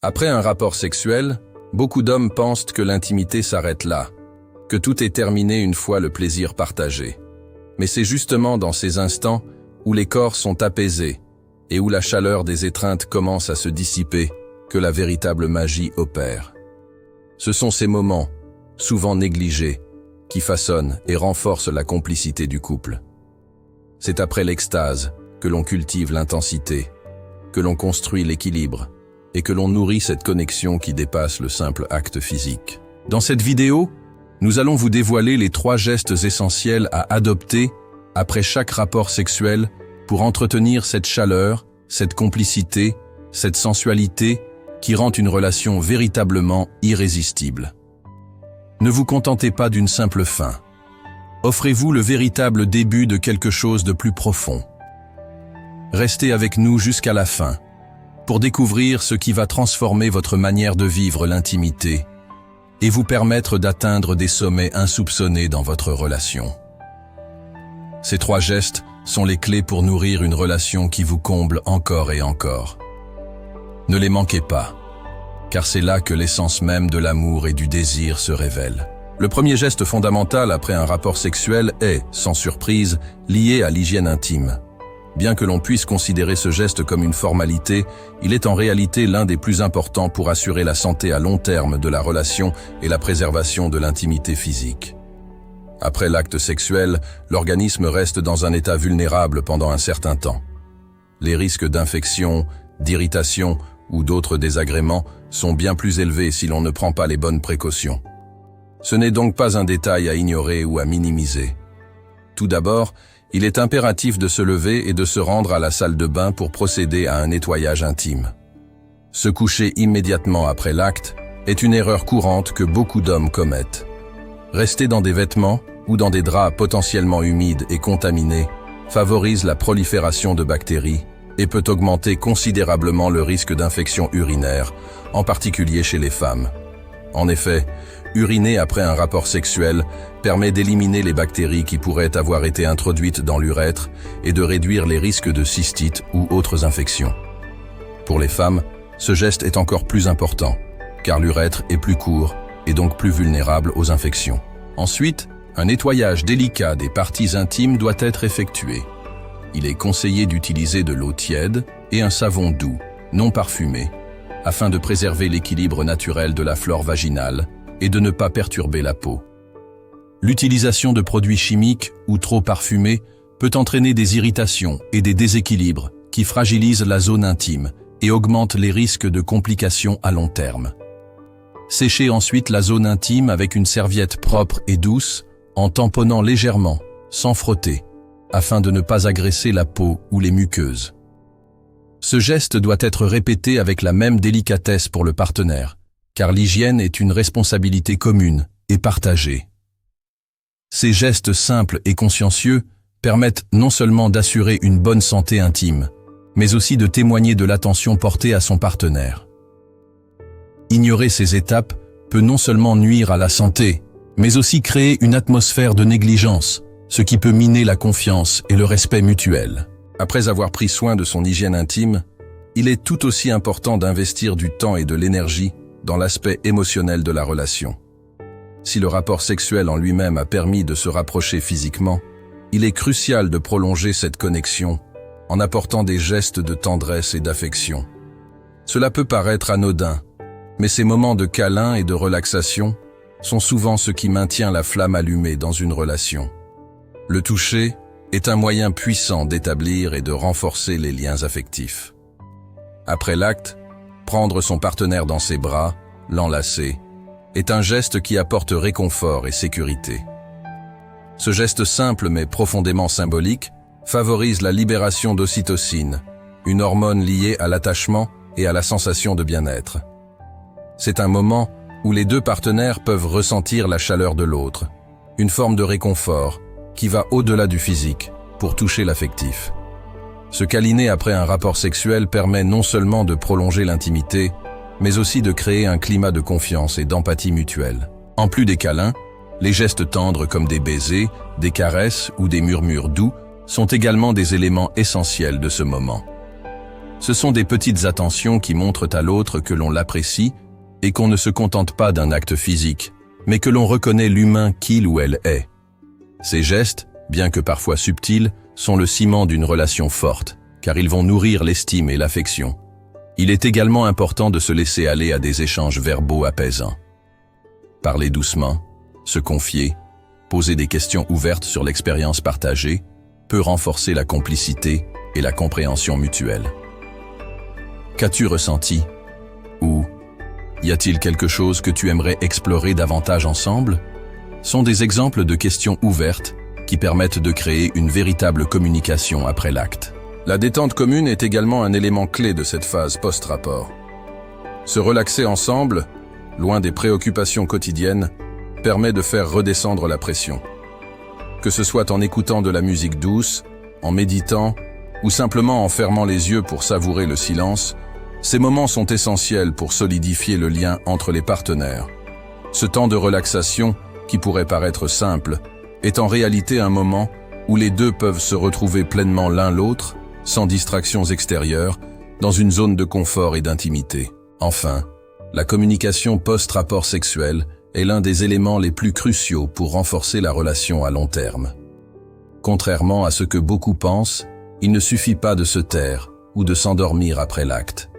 Après un rapport sexuel, beaucoup d'hommes pensent que l'intimité s'arrête là, que tout est terminé une fois le plaisir partagé. Mais c'est justement dans ces instants où les corps sont apaisés et où la chaleur des étreintes commence à se dissiper que la véritable magie opère. Ce sont ces moments, souvent négligés, qui façonnent et renforcent la complicité du couple. C'est après l'extase que l'on cultive l'intensité, que l'on construit l'équilibre et que l'on nourrit cette connexion qui dépasse le simple acte physique. Dans cette vidéo, nous allons vous dévoiler les 3 gestes essentiels à adopter après chaque rapport sexuel pour entretenir cette chaleur, cette complicité, cette sensualité qui rend une relation véritablement irrésistible. Ne vous contentez pas d'une simple fin. Offrez-vous le véritable début de quelque chose de plus profond. Restez avec nous jusqu'à la fin pour découvrir ce qui va transformer votre manière de vivre l'intimité et vous permettre d'atteindre des sommets insoupçonnés dans votre relation. Ces 3 gestes sont les clés pour nourrir une relation qui vous comble encore et encore. Ne les manquez pas, car c'est là que l'essence même de l'amour et du désir se révèle. Le premier geste fondamental après un rapport sexuel est, sans surprise, lié à l'hygiène intime. Bien que l'on puisse considérer ce geste comme une formalité, il est en réalité l'un des plus importants pour assurer la santé à long terme de la relation et la préservation de l'intimité physique. Après l'acte sexuel, l'organisme reste dans un état vulnérable pendant un certain temps. Les risques d'infection, d'irritation ou d'autres désagréments sont bien plus élevés si l'on ne prend pas les bonnes précautions. Ce n'est donc pas un détail à ignorer ou à minimiser. Tout d'abord, il est impératif de se lever et de se rendre à la salle de bain pour procéder à un nettoyage intime. Se coucher immédiatement après l'acte est une erreur courante que beaucoup d'hommes commettent. Rester dans des vêtements ou dans des draps potentiellement humides et contaminés favorise la prolifération de bactéries et peut augmenter considérablement le risque d'infection urinaire, en particulier chez les femmes. En effet, uriner après un rapport sexuel permet d'éliminer les bactéries qui pourraient avoir été introduites dans l'urètre et de réduire les risques de cystite ou autres infections. Pour les femmes, ce geste est encore plus important, car l'urètre est plus court et donc plus vulnérable aux infections. Ensuite, un nettoyage délicat des parties intimes doit être effectué. Il est conseillé d'utiliser de l'eau tiède et un savon doux, non parfumé, afin de préserver l'équilibre naturel de la flore vaginale et de ne pas perturber la peau. L'utilisation de produits chimiques ou trop parfumés peut entraîner des irritations et des déséquilibres qui fragilisent la zone intime et augmentent les risques de complications à long terme. Séchez ensuite la zone intime avec une serviette propre et douce en tamponnant légèrement, sans frotter, afin de ne pas agresser la peau ou les muqueuses. Ce geste doit être répété avec la même délicatesse pour le partenaire, car l'hygiène est une responsabilité commune et partagée. Ces gestes simples et consciencieux permettent non seulement d'assurer une bonne santé intime, mais aussi de témoigner de l'attention portée à son partenaire. Ignorer ces étapes peut non seulement nuire à la santé, mais aussi créer une atmosphère de négligence, ce qui peut miner la confiance et le respect mutuel. Après avoir pris soin de son hygiène intime, il est tout aussi important d'investir du temps et de l'énergie dans l'aspect émotionnel de la relation. Si le rapport sexuel en lui-même a permis de se rapprocher physiquement, il est crucial de prolonger cette connexion en apportant des gestes de tendresse et d'affection. Cela peut paraître anodin, mais ces moments de câlin et de relaxation sont souvent ce qui maintient la flamme allumée dans une relation. Le toucher est un moyen puissant d'établir et de renforcer les liens affectifs. Après l'acte, prendre son partenaire dans ses bras, l'enlacer, est un geste qui apporte réconfort et sécurité. Ce geste simple mais profondément symbolique favorise la libération d'ocytocine, une hormone liée à l'attachement et à la sensation de bien-être. C'est un moment où les deux partenaires peuvent ressentir la chaleur de l'autre, une forme de réconfort qui va au-delà du physique pour toucher l'affectif. Se câliner après un rapport sexuel permet non seulement de prolonger l'intimité, mais aussi de créer un climat de confiance et d'empathie mutuelle. En plus des câlins, les gestes tendres comme des baisers, des caresses ou des murmures doux sont également des éléments essentiels de ce moment. Ce sont des petites attentions qui montrent à l'autre que l'on l'apprécie et qu'on ne se contente pas d'un acte physique, mais que l'on reconnaît l'humain qu'il ou elle est. Ces gestes, bien que parfois subtils, sont le ciment d'une relation forte, car ils vont nourrir l'estime et l'affection. Il est également important de se laisser aller à des échanges verbaux apaisants. Parler doucement, se confier, poser des questions ouvertes sur l'expérience partagée peut renforcer la complicité et la compréhension mutuelle. Qu'as-tu ressenti? Ou y a-t-il quelque chose que tu aimerais explorer davantage ensemble? Sont des exemples de questions ouvertes qui permettent de créer une véritable communication après l'acte. La détente commune est également un élément clé de cette phase post-rapport. Se relaxer ensemble, loin des préoccupations quotidiennes, permet de faire redescendre la pression. Que ce soit en écoutant de la musique douce, en méditant, ou simplement en fermant les yeux pour savourer le silence, ces moments sont essentiels pour solidifier le lien entre les partenaires. Ce temps de relaxation, qui pourrait paraître simple, est en réalité un moment où les deux peuvent se retrouver pleinement l'un l'autre, sans distractions extérieures, dans une zone de confort et d'intimité. Enfin, la communication post-rapport sexuel est l'un des éléments les plus cruciaux pour renforcer la relation à long terme. Contrairement à ce que beaucoup pensent, il ne suffit pas de se taire ou de s'endormir après l'acte.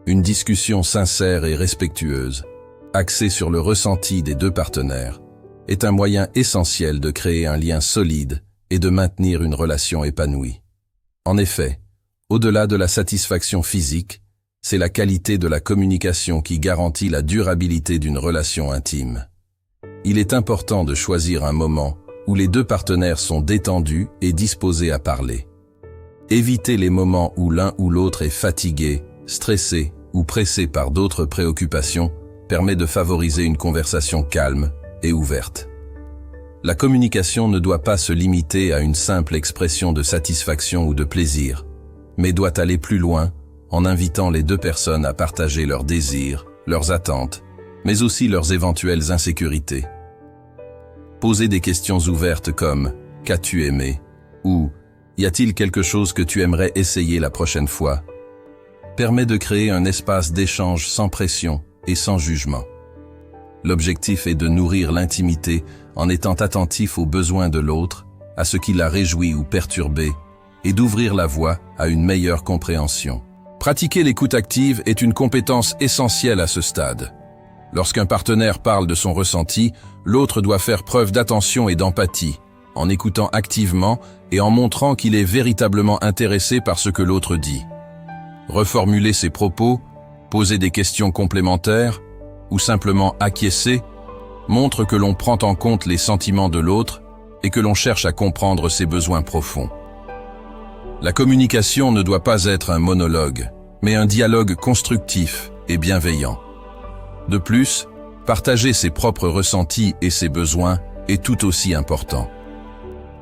Une discussion sincère et respectueuse, axée sur le ressenti des deux partenaires, est un moyen essentiel de créer un lien solide et de maintenir une relation épanouie. En effet, au-delà de la satisfaction physique, c'est la qualité de la communication qui garantit la durabilité d'une relation intime. Il est important de choisir un moment où les deux partenaires sont détendus et disposés à parler. Évitez les moments où l'un ou l'autre est fatigué, stressé ou pressé par d'autres préoccupations permet de favoriser une conversation calme et ouverte. La communication ne doit pas se limiter à une simple expression de satisfaction ou de plaisir, mais doit aller plus loin en invitant les deux personnes à partager leurs désirs, leurs attentes, mais aussi leurs éventuelles insécurités. Posez des questions ouvertes comme « Qu'as-tu aimé ?» ou « Y a-t-il quelque chose que tu aimerais essayer la prochaine fois ?» permet de créer un espace d'échange sans pression et sans jugement. L'objectif est de nourrir l'intimité en étant attentif aux besoins de l'autre, à ce qui l'a réjoui ou perturbé, et d'ouvrir la voie à une meilleure compréhension. Pratiquer l'écoute active est une compétence essentielle à ce stade. Lorsqu'un partenaire parle de son ressenti, l'autre doit faire preuve d'attention et d'empathie, en écoutant activement et en montrant qu'il est véritablement intéressé par ce que l'autre dit. Reformuler ses propos, poser des questions complémentaires, ou simplement acquiescer, montre que l'on prend en compte les sentiments de l'autre et que l'on cherche à comprendre ses besoins profonds. La communication ne doit pas être un monologue, mais un dialogue constructif et bienveillant. De plus, partager ses propres ressentis et ses besoins est tout aussi important.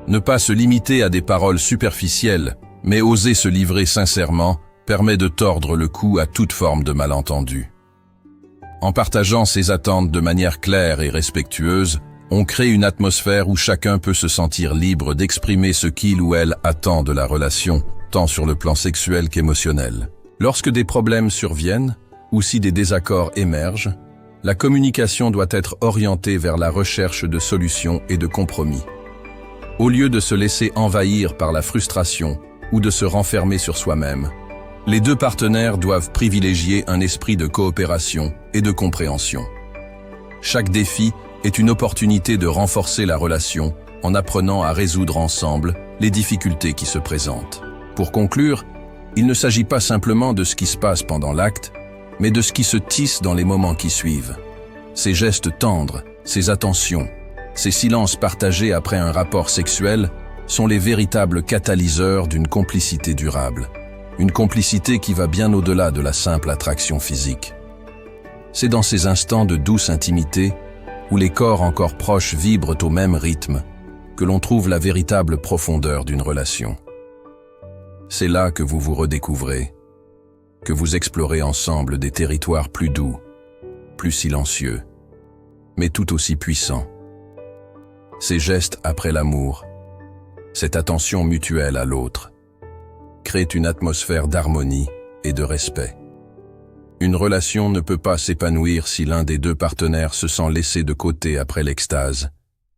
Ne pas se limiter à des paroles superficielles, mais oser se livrer sincèrement, permet de tordre le cou à toute forme de malentendu. En partageant ses attentes de manière claire et respectueuse, on crée une atmosphère où chacun peut se sentir libre d'exprimer ce qu'il ou elle attend de la relation, tant sur le plan sexuel qu'émotionnel. Lorsque des problèmes surviennent, ou si des désaccords émergent, la communication doit être orientée vers la recherche de solutions et de compromis. Au lieu de se laisser envahir par la frustration ou de se renfermer sur soi-même, les deux partenaires doivent privilégier un esprit de coopération et de compréhension. Chaque défi est une opportunité de renforcer la relation en apprenant à résoudre ensemble les difficultés qui se présentent. Pour conclure, il ne s'agit pas simplement de ce qui se passe pendant l'acte, mais de ce qui se tisse dans les moments qui suivent. Ces gestes tendres, ces attentions, ces silences partagés après un rapport sexuel sont les véritables catalyseurs d'une complicité durable. Une complicité qui va bien au-delà de la simple attraction physique. C'est dans ces instants de douce intimité, où les corps encore proches vibrent au même rythme, que l'on trouve la véritable profondeur d'une relation. C'est là que vous vous redécouvrez, que vous explorez ensemble des territoires plus doux, plus silencieux, mais tout aussi puissants. Ces gestes après l'amour, cette attention mutuelle à l'autre, crée une atmosphère d'harmonie et de respect. Une relation ne peut pas s'épanouir si l'un des deux partenaires se sent laissé de côté après l'extase,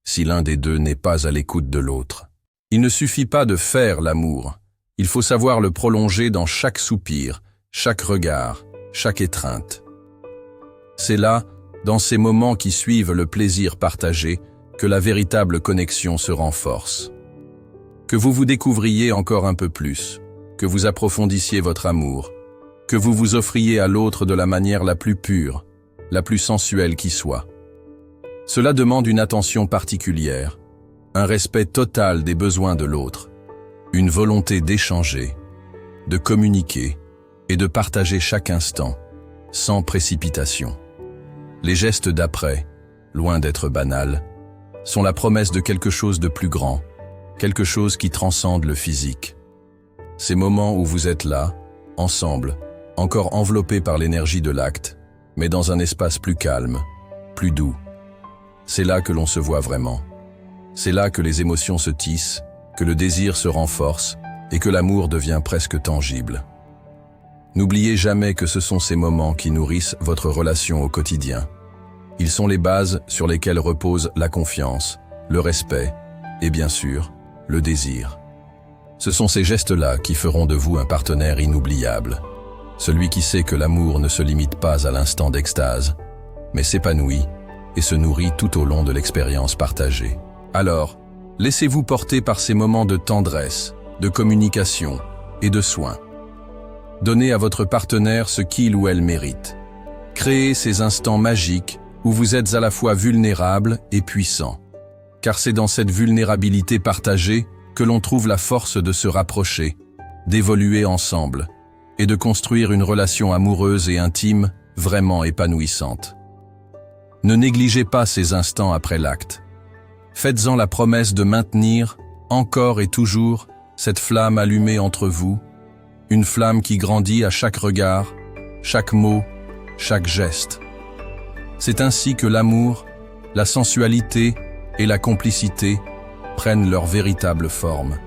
si l'un des deux n'est pas à l'écoute de l'autre. Il ne suffit pas de faire l'amour, il faut savoir le prolonger dans chaque soupir, chaque regard, chaque étreinte. C'est là, dans ces moments qui suivent le plaisir partagé, que la véritable connexion se renforce. Que vous vous découvriez encore un peu plus, que vous approfondissiez votre amour, que vous vous offriez à l'autre de la manière la plus pure, la plus sensuelle qui soit. Cela demande une attention particulière, un respect total des besoins de l'autre, une volonté d'échanger, de communiquer et de partager chaque instant, sans précipitation. Les gestes d'après, loin d'être banals, sont la promesse de quelque chose de plus grand, quelque chose qui transcende le physique. Ces moments où vous êtes là, ensemble, encore enveloppés par l'énergie de l'acte, mais dans un espace plus calme, plus doux. C'est là que l'on se voit vraiment. C'est là que les émotions se tissent, que le désir se renforce et que l'amour devient presque tangible. N'oubliez jamais que ce sont ces moments qui nourrissent votre relation au quotidien. Ils sont les bases sur lesquelles repose la confiance, le respect et bien sûr, le désir. Ce sont ces gestes-là qui feront de vous un partenaire inoubliable. Celui qui sait que l'amour ne se limite pas à l'instant d'extase, mais s'épanouit et se nourrit tout au long de l'expérience partagée. Alors, laissez-vous porter par ces moments de tendresse, de communication et de soin. Donnez à votre partenaire ce qu'il ou elle mérite. Créez ces instants magiques où vous êtes à la fois vulnérable et puissant. Car c'est dans cette vulnérabilité partagée que l'on trouve la force de se rapprocher, d'évoluer ensemble et de construire une relation amoureuse et intime vraiment épanouissante. Ne négligez pas ces instants après l'acte. Faites-en la promesse de maintenir, encore et toujours, cette flamme allumée entre vous, une flamme qui grandit à chaque regard, chaque mot, chaque geste. C'est ainsi que l'amour, la sensualité et la complicité prennent leur véritable forme.